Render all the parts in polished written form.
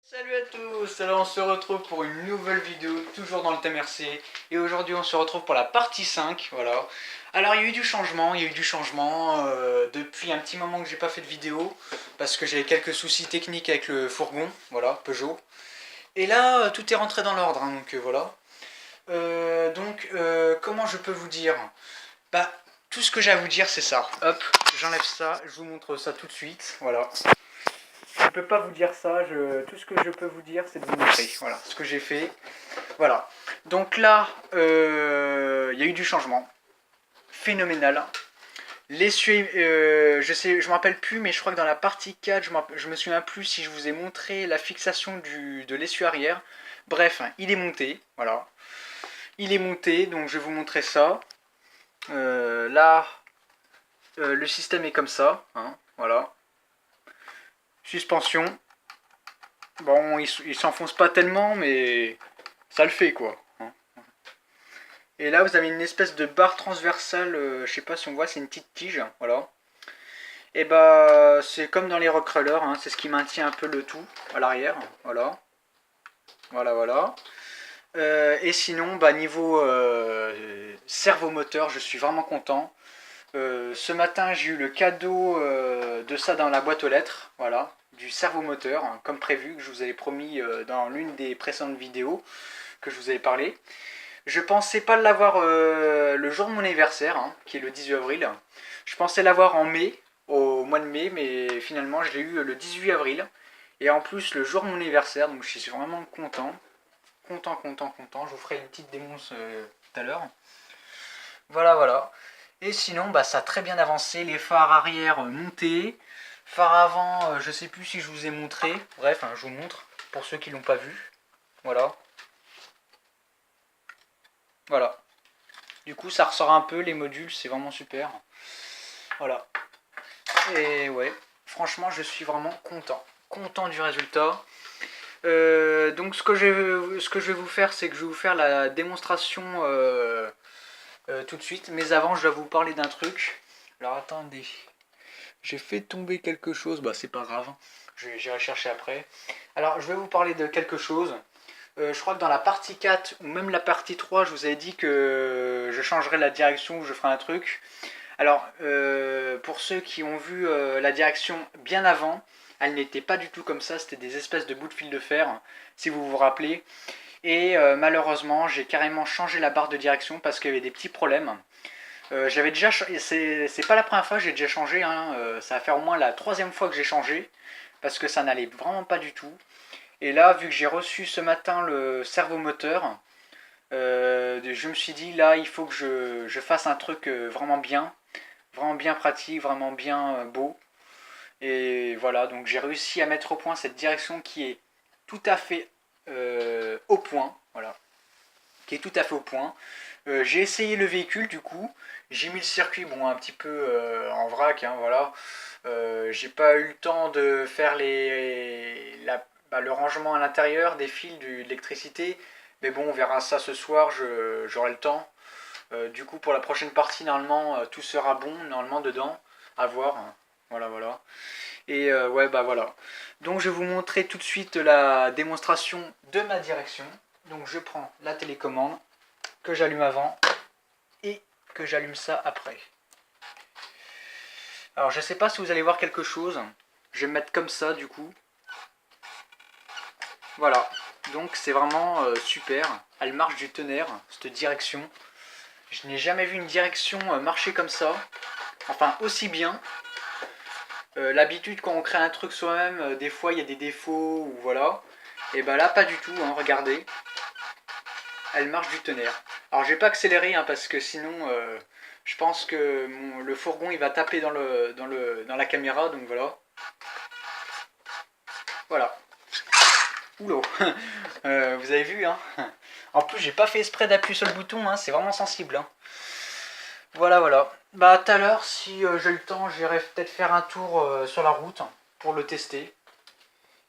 Salut à tous, alors on se retrouve pour une nouvelle vidéo, toujours dans le thème RC, et aujourd'hui on se retrouve pour la partie 5, voilà. Alors il y a eu du changement, depuis un petit moment que j'ai pas fait de vidéo, parce que j'avais quelques soucis techniques avec le fourgon, voilà, Peugeot. Et là, tout est rentré dans l'ordre, hein, donc voilà. Comment je peux vous dire? Bah, tout ce que j'ai à vous dire c'est ça. Hop, j'enlève ça, je vous montre ça tout de suite, voilà. Je ne peux pas vous dire ça, tout ce que je peux vous dire c'est de vous montrer, voilà, ce que j'ai fait. Voilà. Donc là, il y a eu du changement. Phénoménal. L'essuie, je me rappelle plus, mais je crois que dans la partie 4, je me souviens plus si je vous ai montré la fixation de l'essuie arrière. Bref, hein, il est monté, voilà. Il est monté, donc je vais vous montrer ça. Là, le système est comme ça, hein, voilà. Suspension. Bon, il s'enfonce pas tellement, mais ça le fait quoi. Hein. Et là, vous avez une espèce de barre transversale, je sais pas si on voit, c'est une petite tige, voilà. Et bah, c'est comme dans les rockrollers, hein, c'est ce qui maintient un peu le tout à l'arrière, voilà. Voilà, voilà. Et sinon, bah, niveau servomoteur, je suis vraiment content. Ce matin, j'ai eu le cadeau de ça dans la boîte aux lettres, voilà, du servomoteur, hein, comme prévu, que je vous avais promis dans l'une des précédentes vidéos que je vous avais parlé. Je pensais pas l'avoir le jour de mon anniversaire, hein, qui est le 18 avril. Je pensais l'avoir en mai, au mois de mai, mais finalement je l'ai eu le 18 avril. Et en plus le jour de mon anniversaire, donc je suis vraiment content. Content, content, content. Je vous ferai une petite démonce tout à l'heure. Voilà, voilà. Et sinon, bah, ça a très bien avancé. Les phares arrière montés. Phare avant, je sais plus si je vous ai montré. Bref, hein, je vous montre pour ceux qui l'ont pas vu. Voilà. Voilà. Du coup, ça ressort un peu les modules, c'est vraiment super. Voilà. Et ouais, franchement, je suis vraiment content. Content du résultat. Donc, ce que je vais vous faire, c'est que je vais vous faire la démonstration tout de suite. Mais avant, je dois vous parler d'un truc. Alors, attendez. J'ai fait tomber quelque chose. Bah, c'est pas grave. J'irai chercher après. Alors, je vais vous parler de quelque chose. Je crois que dans la partie 4 ou même la partie 3, je vous avais dit que je changerais la direction ou je ferai un truc. Alors, pour ceux qui ont vu la direction bien avant, elle n'était pas du tout comme ça, c'était des espèces de bouts de fil de fer, si vous vous rappelez. Et malheureusement, j'ai carrément changé la barre de direction parce qu'il y avait des petits problèmes. J'avais déjà, c'est pas la première fois que j'ai déjà changé, hein, ça va faire au moins la troisième fois que j'ai changé parce que ça n'allait vraiment pas du tout. Et là, vu que j'ai reçu ce matin le servomoteur, je me suis dit là, il faut que je fasse un truc vraiment bien pratique, vraiment bien beau. Et voilà, donc j'ai réussi à mettre au point cette direction qui est tout à fait au point, voilà, qui est tout à fait au point. J'ai essayé le véhicule du coup, j'ai mis le circuit bon un petit peu en vrac, hein, voilà. J'ai pas eu le temps de faire le rangement à l'intérieur des fils de l'électricité, mais bon on verra ça ce soir, j'aurai le temps. Du coup pour la prochaine partie normalement tout sera bon normalement dedans, à voir. Voilà, voilà. Et ouais, bah voilà. Donc je vais vous montrer tout de suite la démonstration de ma direction. Donc je prends la télécommande que j'allume avant et que j'allume ça après. Alors je sais pas si vous allez voir quelque chose. Je vais me mettre comme ça du coup. Voilà. Donc c'est vraiment super. Elle marche du tonnerre, cette direction. Je n'ai jamais vu une direction marcher comme ça. Enfin aussi bien. L'habitude quand on crée un truc soi-même, des fois il y a des défauts ou voilà. Et bah là pas du tout, hein, regardez. Elle marche du tonnerre. Alors je vais pas accélérer hein, parce que sinon je pense que le fourgon il va taper dans la caméra, donc voilà. Voilà. Oulot. Vous avez vu hein. En plus j'ai pas fait exprès d'appuyer sur le bouton, hein, c'est vraiment sensible. Hein. Voilà, voilà. Bah tout à l'heure, si j'ai le temps, j'irai peut-être faire un tour sur la route pour le tester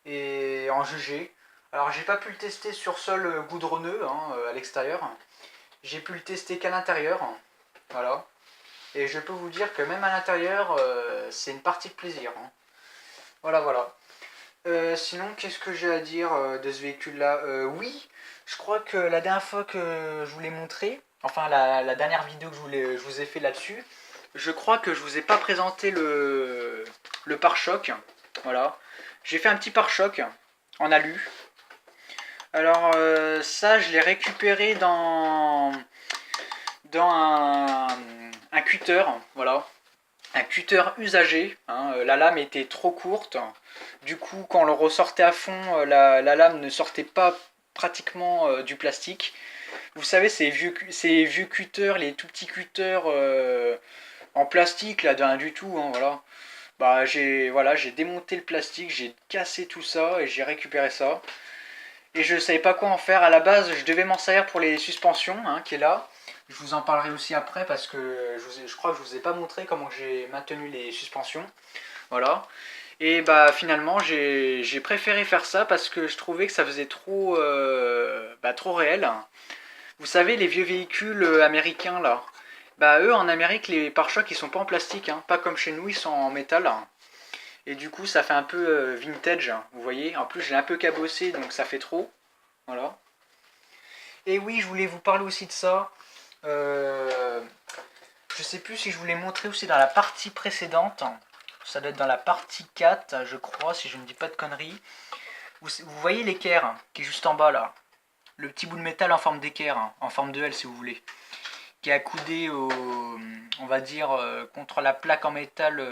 et en juger. Alors j'ai pas pu le tester sur sol goudronneux hein, à l'extérieur. J'ai pu le tester qu'à l'intérieur. Voilà. Et je peux vous dire que même à l'intérieur, c'est une partie de plaisir. Hein. Voilà, voilà. Sinon, qu'est-ce que j'ai à dire de ce véhicule-là? Oui, je crois que la dernière fois que je vous l'ai montré, enfin la dernière vidéo que je vous ai fait là-dessus, je crois que je vous ai pas présenté le pare-choc. Voilà. J'ai fait un petit pare-choc en alu. Alors ça, je l'ai récupéré dans un cutter. Voilà. Un cutter usagé, hein, la lame était trop courte, du coup quand on le ressortait à fond, la lame ne sortait pas pratiquement du plastique. Vous savez ces vieux cutters, les tout petits cutters en plastique, là, de rien du tout, hein, voilà. Bah j'ai démonté le plastique, j'ai cassé tout ça et j'ai récupéré ça. Et je ne savais pas quoi en faire. À la base, je devais m'en servir pour les suspensions, hein, qui est là. Je vous en parlerai aussi après parce que je crois que je vous ai pas montré comment j'ai maintenu les suspensions. Voilà. Et bah finalement, j'ai préféré faire ça parce que je trouvais que ça faisait trop réel. Vous savez, les vieux véhicules américains là, bah eux en Amérique, les pare-chocs ils sont pas en plastique, hein, pas comme chez nous, ils sont en métal. Et du coup, ça fait un peu vintage, vous voyez. En plus, je l'ai un peu cabossé, donc ça fait trop. Voilà. Et oui, je voulais vous parler aussi de ça. Euh, je sais plus si je vous l'ai montré aussi dans la partie précédente. Ça doit être dans la partie 4, je crois, si je ne dis pas de conneries. Vous voyez l'équerre qui est juste en bas là. Le petit bout de métal en forme d'équerre, hein, en forme de L si vous voulez. Qui est accoudé on va dire, contre la plaque en métal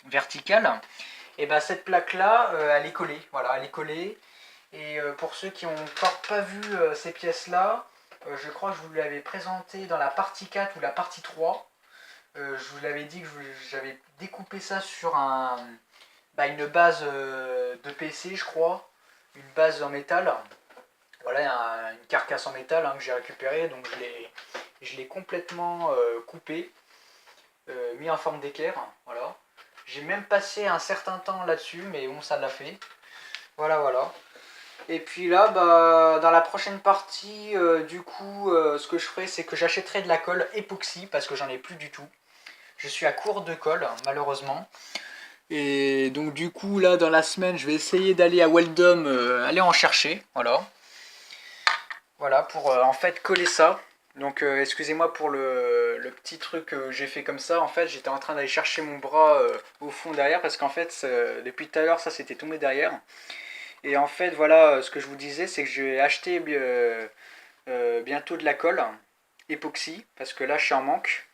verticale. Et bien cette plaque là, elle est collée. Voilà, elle est collée. Et pour ceux qui n'ont encore pas vu ces pièces-là, je crois que je vous l'avais présenté dans la partie 4 ou la partie 3. Je vous l'avais dit que j'avais découpé ça sur une base de PC, je crois. Une base en métal. Voilà, une carcasse en métal, hein, que j'ai récupérée. Donc je l'ai complètement coupé, mis en forme d'équerre. Voilà. J'ai même passé un certain temps là-dessus, mais bon, ça l'a fait. Voilà, voilà. Et puis là, bah, dans la prochaine partie, du coup, ce que je ferai, c'est que j'achèterai de la colle époxy parce que j'en ai plus du tout. Je suis à court de colle, malheureusement. Et donc du coup, là, dans la semaine, je vais essayer d'aller à Weldom, aller en chercher, voilà. Voilà, pour en fait coller ça. Donc excusez-moi pour le petit truc que j'ai fait comme ça. En fait, j'étais en train d'aller chercher mon bras au fond derrière parce qu'en fait, depuis tout à l'heure, ça s'était tombé derrière. Et en fait, voilà, ce que je vous disais, c'est que je vais acheter bientôt de la colle époxy, parce que là, je suis en manque.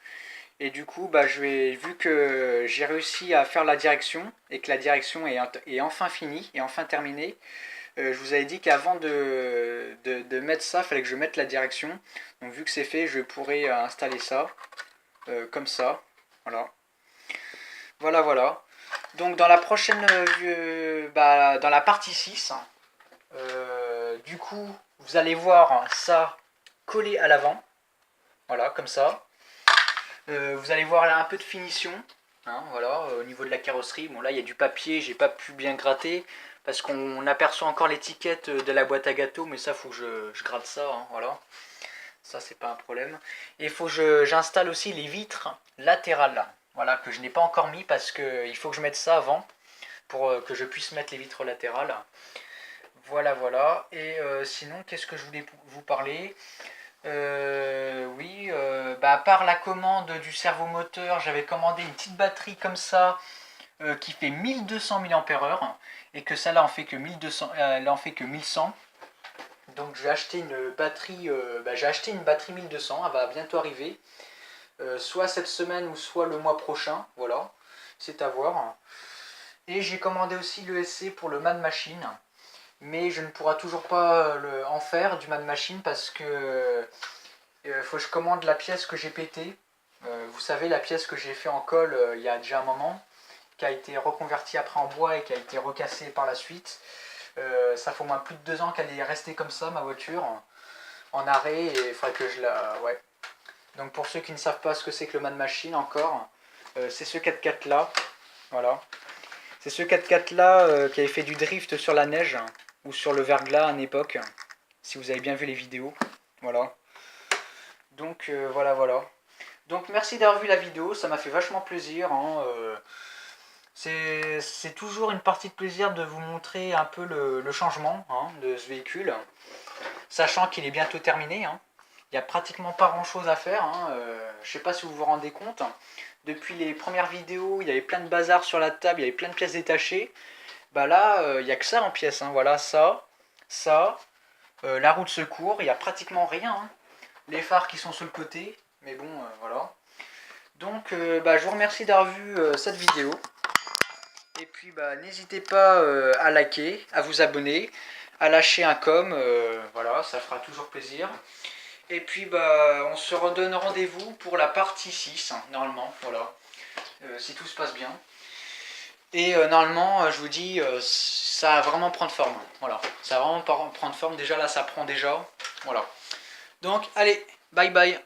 Et du coup, bah, vu que j'ai réussi à faire la direction, et que la direction est enfin finie, et enfin terminée, je vous avais dit qu'avant de mettre ça, il fallait que je mette la direction. Donc vu que c'est fait, je pourrais installer ça, comme ça. Voilà. Voilà, voilà. Donc dans la prochaine, dans la partie 6, du coup, vous allez voir ça collé à l'avant. Voilà, comme ça. Vous allez voir là un peu de finition. Hein, voilà, au niveau de la carrosserie. Bon, là, il y a du papier, j'ai pas pu bien gratter. Parce qu'on aperçoit encore l'étiquette de la boîte à gâteaux. Mais ça, faut que je gratte ça. Hein, voilà. Ça, c'est pas un problème. Et il faut que j'installe aussi les vitres latérales. Voilà, que je n'ai pas encore mis parce qu'il faut que je mette ça avant. Pour que je puisse mettre les vitres latérales. Voilà, voilà. Et sinon, qu'est-ce que je voulais vous parler? Oui, à part la commande du servomoteur, j'avais commandé une petite batterie comme ça qui fait 1200 mAh et que ça là en fait que 1200, elle en fait que 1100. Donc j'ai acheté une batterie 1200, elle va bientôt arriver, soit cette semaine ou soit le mois prochain, voilà, c'est à voir. Et j'ai commandé aussi le SC pour le Man Machine, mais je ne pourrai toujours pas en faire du Man Machine parce que faut que je commande la pièce que j'ai pétée. Vous savez, la pièce que j'ai fait en colle il y a déjà un moment, qui a été reconvertie après en bois et qui a été recassée par la suite. Ça fait au moins plus de 2 ans qu'elle est restée comme ça, ma voiture, en arrêt, et il faudrait que je la... Ouais. Donc pour ceux qui ne savent pas ce que c'est que le Man Machine encore, c'est ce 4x4 là, voilà. C'est ce 4x4 là qui avait fait du drift sur la neige, ou sur le verglas à une époque, si vous avez bien vu les vidéos, voilà. Donc voilà, voilà. Donc merci d'avoir vu la vidéo, ça m'a fait vachement plaisir. Hein, C'est toujours une partie de plaisir de vous montrer un peu le changement hein, de ce véhicule, sachant qu'il est bientôt terminé. Hein. Il n'y a pratiquement pas grand chose à faire. Hein. Je ne sais pas si vous vous rendez compte. Depuis les premières vidéos, il y avait plein de bazar sur la table, il y avait plein de pièces détachées. Bah là, il n'y a que ça en pièces. Hein. Voilà, ça, la roue de secours, il n'y a pratiquement rien. Hein. Les phares qui sont sur le côté, mais bon, voilà. Donc, je vous remercie d'avoir vu cette vidéo. Et puis, n'hésitez pas à liker, à vous abonner, à lâcher un com. Voilà, ça fera toujours plaisir. Et puis, on se redonne rendez-vous pour la partie 6, hein, normalement. Voilà, si tout se passe bien. Et normalement, je vous dis, ça va vraiment prendre forme. Voilà, ça va vraiment prendre forme. Déjà, là, ça prend déjà. Voilà. Donc, allez, bye bye.